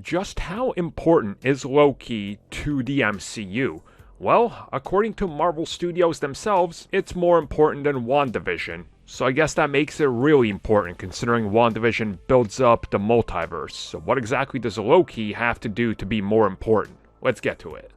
Just how important is Loki to the MCU? Well, according to Marvel Studios themselves, it's more important than WandaVision. So I guess that makes it really important considering WandaVision builds up the multiverse. So what exactly does Loki have to do to be more important? Let's get to it.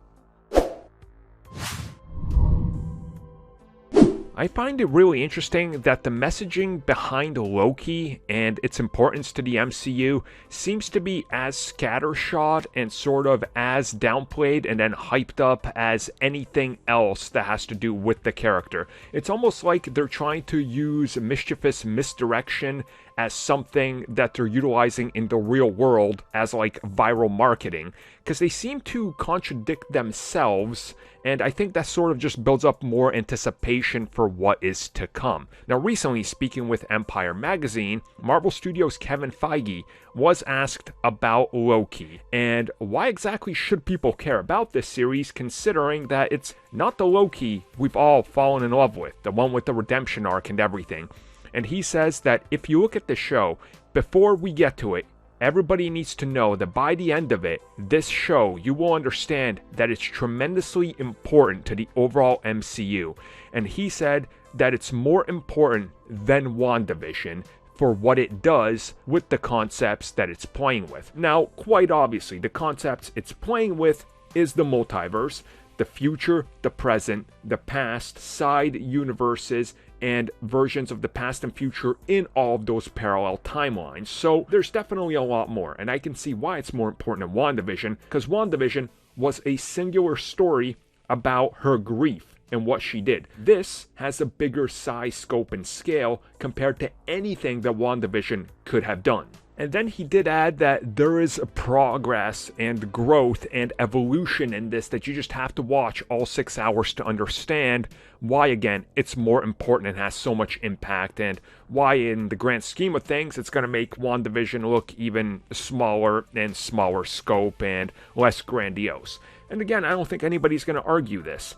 I find it really interesting that the messaging behind Loki and its importance to the MCU seems to be as scattershot and sort of as downplayed and then hyped up as anything else that has to do with the character. It's almost like they're trying to use mischievous misdirection as something that they're utilizing in the real world as like viral marketing, because they seem to contradict themselves, and I think that sort of just builds up more anticipation for what is to come. Now recently, speaking with Empire Magazine, Marvel Studios' Kevin Feige was asked about Loki, and why exactly should people care about this series considering that it's not the Loki we've all fallen in love with, the one with the redemption arc and everything. And he says that if you look at the show, before we get to it, everybody needs to know that by the end of it, this show, you will understand that it's tremendously important to the overall MCU. And he said that it's more important than WandaVision for what it does with the concepts that it's playing with. Now, quite obviously, the concepts it's playing with is the multiverse, the future, the present, the past, side universes, and versions of the past and future in all of those parallel timelines. So there's definitely a lot more, and I can see why it's more important than WandaVision, because WandaVision was a singular story about her grief and what she did. This has a bigger size, scope, and scale compared to anything that WandaVision could have done. And then he did add that there is progress and growth and evolution in this that you just have to watch all 6 hours to understand why, again, it's more important and has so much impact, and why in the grand scheme of things it's going to make WandaVision look even smaller and smaller scope and less grandiose. And again, I don't think anybody's going to argue this.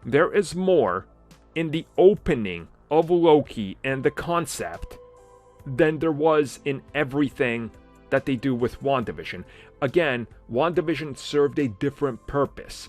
There is more in the opening of Loki and the concept than there was in everything that they do with WandaVision. Again, WandaVision served a different purpose,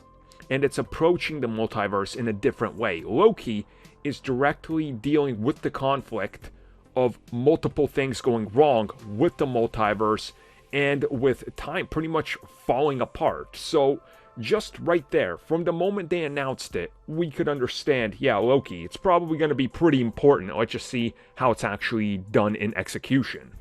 and it's approaching the multiverse in a different way. Loki is directly dealing with the conflict of multiple things going wrong with the multiverse and with time pretty much falling apart. So just right there, from the moment they announced it, we could understand, yeah, Loki, it's probably going to be pretty important. Let's just see how it's actually done in execution.